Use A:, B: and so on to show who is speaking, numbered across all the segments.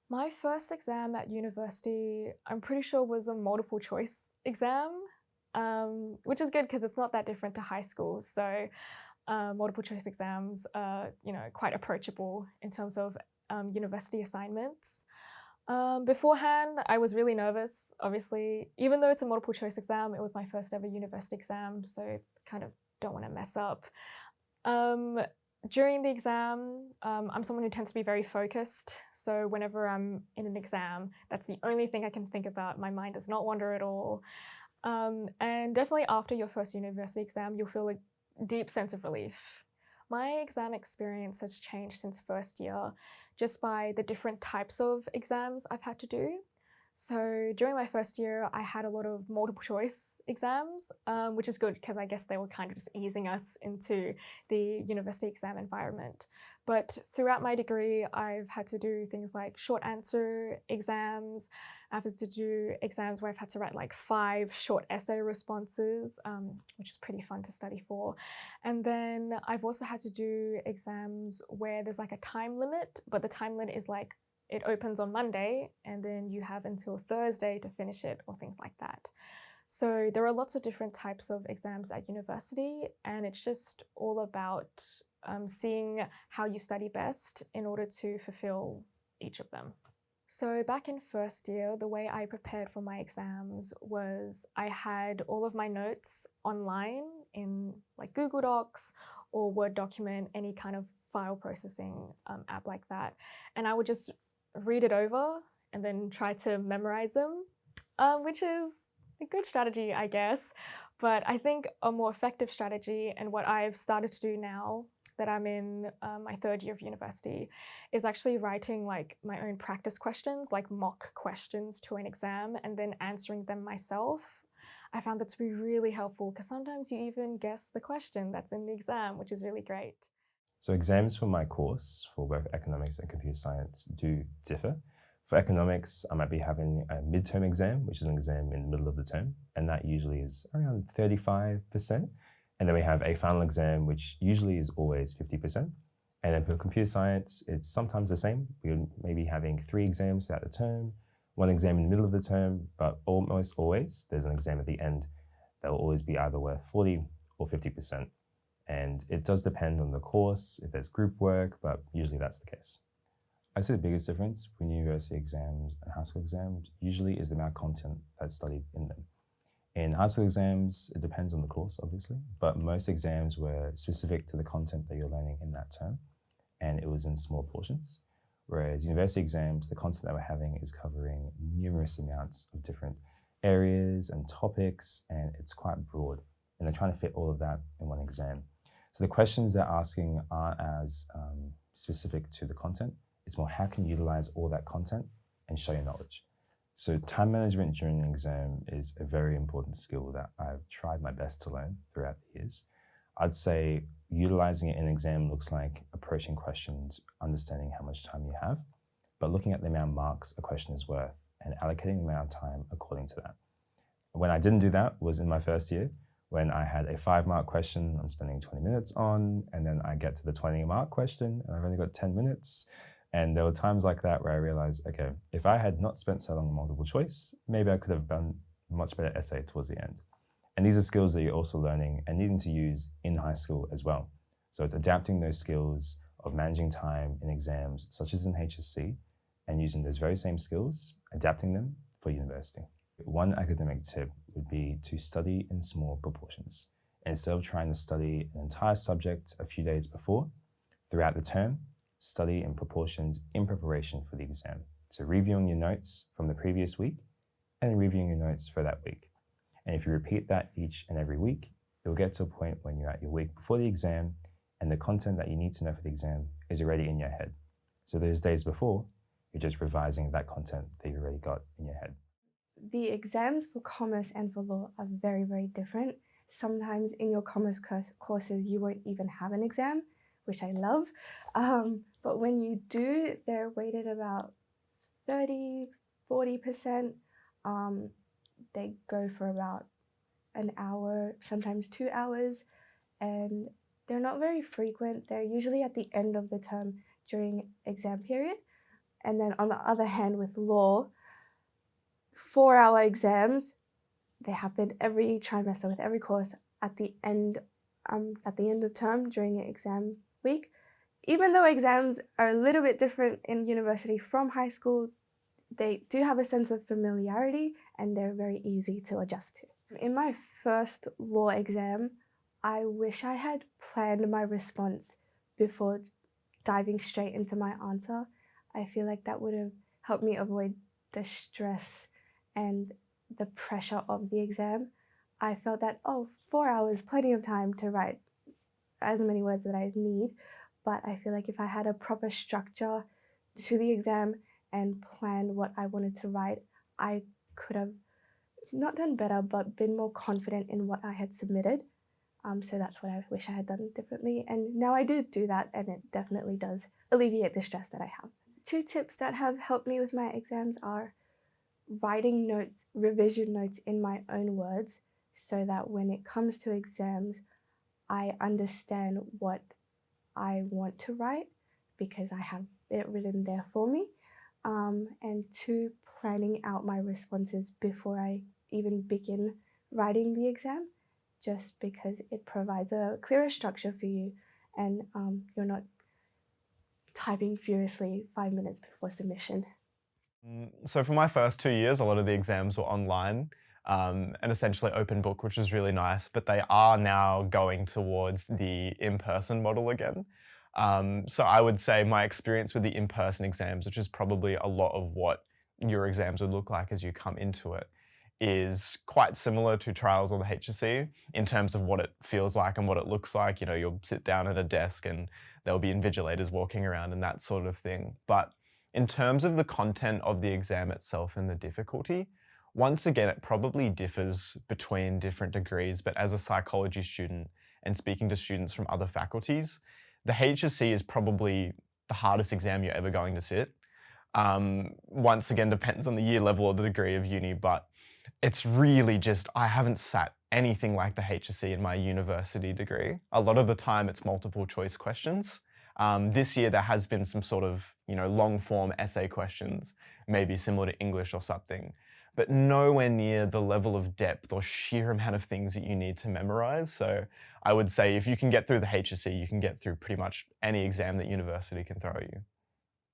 A: My first exam at university, I'm pretty sure was a multiple choice exam, which is good because it's not that different to high school. So multiple choice exams are, quite approachable in terms of university assignments. Beforehand, I was really nervous, obviously. Even though it's a multiple choice exam, it was my first ever university exam, so kind of don't want to mess up. Um, During the exam, I'm someone who tends to be very focused. So whenever I'm in an exam, that's the only thing I can think about. My mind does not wander at all. And definitely after your first university exam, you'll feel a deep sense of relief. My exam experience has changed since first year just by the different types of exams I've had to do. So during my first year, I had a lot of multiple choice exams, which is good because I guess they were kind of just easing us into the university exam environment. But throughout my degree, I've had to do things like short answer exams. I've had to do exams where I've had to write like 5 short essay responses, which is pretty fun to study for. And then I've also had to do exams where there's like a time limit, but the time limit is like it opens on Monday and then you have until Thursday to finish it or things like that. So there are lots of different types of exams at university, and it's just all about seeing how you study best in order to fulfill each of them. So back in first year, the way I prepared for my exams was I had all of my notes online in like Google Docs or Word document, any kind of file processing app like that. And I would just read it over and then try to memorize them, which is a good strategy, I guess. But I think a more effective strategy, and what I've started to do now that I'm in my third year of university, is actually writing like my own practice questions, like mock questions to an exam, and then answering them myself. I found that to be really helpful because sometimes you even guess the question that's in the exam, which is really great.
B: So exams for my course for both economics and computer science do differ. For economics, I might be having a midterm exam, which is an exam in the middle of the term, and that usually is around 35%. And then we have a final exam, which usually is always 50%. And then for computer science, it's sometimes the same. We're maybe having 3 exams throughout the term, 1 exam in the middle of the term, but almost always there's an exam at the end that will always be either worth 40 or 50%. And it does depend on the course, if there's group work, but usually that's the case. I'd say the biggest difference between university exams and high school exams usually is the amount of content that's studied in them. In high school exams, it depends on the course, obviously, but most exams were specific to the content that you're learning in that term, and it was in small portions. Whereas university exams, the content that we're having is covering numerous amounts of different areas and topics, and it's quite broad. And they're trying to fit all of that in one exam. So the questions they're asking aren't as specific to the content. It's more how can you utilize all that content and show your knowledge. So time management during an exam is a very important skill that I've tried my best to learn throughout the years. I'd say utilizing it in an exam looks like approaching questions, understanding how much time you have, but looking at the amount of marks a question is worth and allocating the amount of time according to that. When I didn't do that was in my first year, when I had a 5-mark question I'm spending 20 minutes on, and then I get to the 20-mark question and I've only got 10 minutes. And there were times like that where I realized, okay, if I had not spent so long on multiple choice, maybe I could have done a much better essay towards the end. And these are skills that you're also learning and needing to use in high school as well. So it's adapting those skills of managing time in exams, such as in HSC, and using those very same skills, adapting them for university. One academic tip would be to study in small proportions. Instead of trying to study an entire subject a few days before, throughout the term, study in proportions in preparation for the exam. So reviewing your notes from the previous week and reviewing your notes for that week. And if you repeat that each and every week, you'll get to a point when you're at your week before the exam and the content that you need to know for the exam is already in your head. So those days before, you're just revising that content that you already got in your head.
C: The exams for commerce and for law are very, very different. Sometimes in your commerce courses, you won't even have an exam, which I love. But when you do, they're weighted about 30, 40%. They go for about an hour, sometimes 2 hours, and they're not very frequent. They're usually at the end of the term during exam period. And then on the other hand, with law, 4-hour exams, they happen every trimester with every course at the end of term during an exam week. Even though exams are a little bit different in university from high school, they do have a sense of familiarity and they're very easy to adjust to. In my first law exam, I wish I had planned my response before diving straight into my answer. I feel like that would have helped me avoid the stress and the pressure of the exam. I felt that, 4 hours, plenty of time to write as many words that I need. But I feel like if I had a proper structure to the exam and planned what I wanted to write, I could have not done better, but been more confident in what I had submitted. So that's what I wish I had done differently. And now I do that, and it definitely does alleviate the stress that I have. 2 tips that have helped me with my exams are writing notes, revision notes in my own words, so that when it comes to exams, I understand what I want to write because I have it written there for me. And 2, planning out my responses before I even begin writing the exam, just because it provides a clearer structure for you and you're not typing furiously 5 minutes before submission.
D: So for my first 2 years, a lot of the exams were online and essentially open book, which was really nice, but they are now going towards the in-person model again. So I would say my experience with the in-person exams, which is probably a lot of what your exams would look like as you come into it, is quite similar to trials or the HSC in terms of what it feels like and what it looks like. You know, you'll sit down at a desk and there'll be invigilators walking around and that sort of thing. But in terms of the content of the exam itself and the difficulty, once again, it probably differs between different degrees, but as a psychology student and speaking to students from other faculties, the HSC is probably the hardest exam you're ever going to sit. Once again, depends on the year level or the degree of uni, but it's really just, I haven't sat anything like the HSC in my university degree. A lot of the time it's multiple choice questions. This year there has been some sort of, long form essay questions, maybe similar to English or something, but nowhere near the level of depth or sheer amount of things that you need to memorize. So I would say if you can get through the HSC, you can get through pretty much any exam that university can throw at you.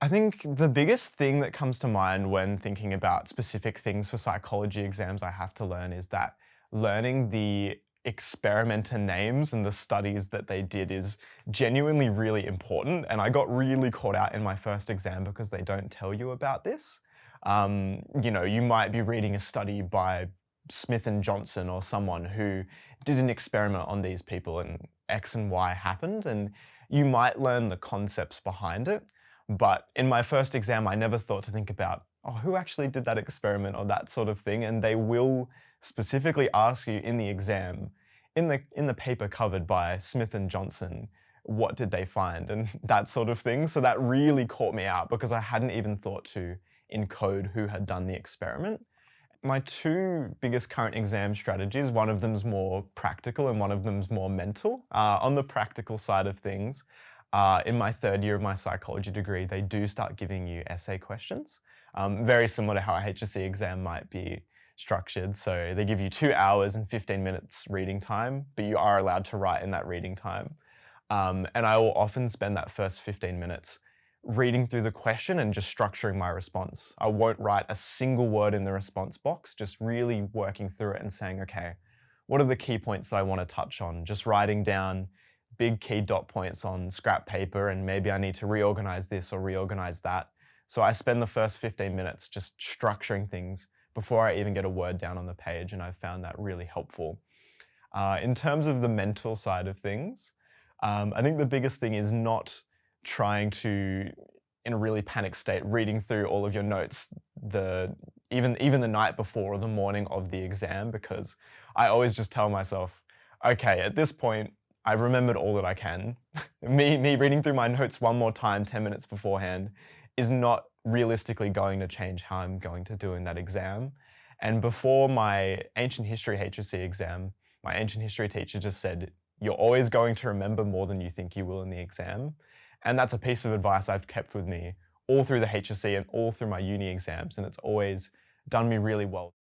D: I think the biggest thing that comes to mind when thinking about specific things for psychology exams I have to learn is that learning the experimenter names and the studies that they did is genuinely really important. And I got really caught out in my first exam because they don't tell you about this. You might be reading a study by Smith and Johnson or someone who did an experiment on these people and X and Y happened, and you might learn the concepts behind it. But in my first exam, I never thought to think about, who actually did that experiment or that sort of thing. And they will specifically ask you in the exam, in the paper covered by Smith and Johnson, what did they find and that sort of thing. So that really caught me out because I hadn't even thought to encode who had done the experiment. My 2 biggest current exam strategies, one of them's more practical and one of them's more mental. On the practical side of things, in my 3rd year of my psychology degree, they do start giving you essay questions, very similar to how a HSC exam might be structured. So they give you 2 hours and 15 minutes reading time, but you are allowed to write in that reading time. And I will often spend that first 15 minutes reading through the question and just structuring my response. I won't write a single word in the response box, just really working through it and saying, okay, what are the key points that I want to touch on? Just writing down big key dot points on scrap paper, and maybe I need to reorganize this or reorganize that. So I spend the first 15 minutes just structuring things before I even get a word down on the page, and I've found that really helpful. In terms of the mental side of things, I think the biggest thing is not trying to, in a really panic state, reading through all of your notes even the night before or the morning of the exam, because I always just tell myself, okay, at this point, I've remembered all that I can. Me reading through my notes one more time 10 minutes beforehand is not realistically going to change how I'm going to do in that exam. And before my ancient history HSC exam, my ancient history teacher just said, you're always going to remember more than you think you will in the exam. And that's a piece of advice I've kept with me all through the HSC and all through my uni exams, and it's always done me really well.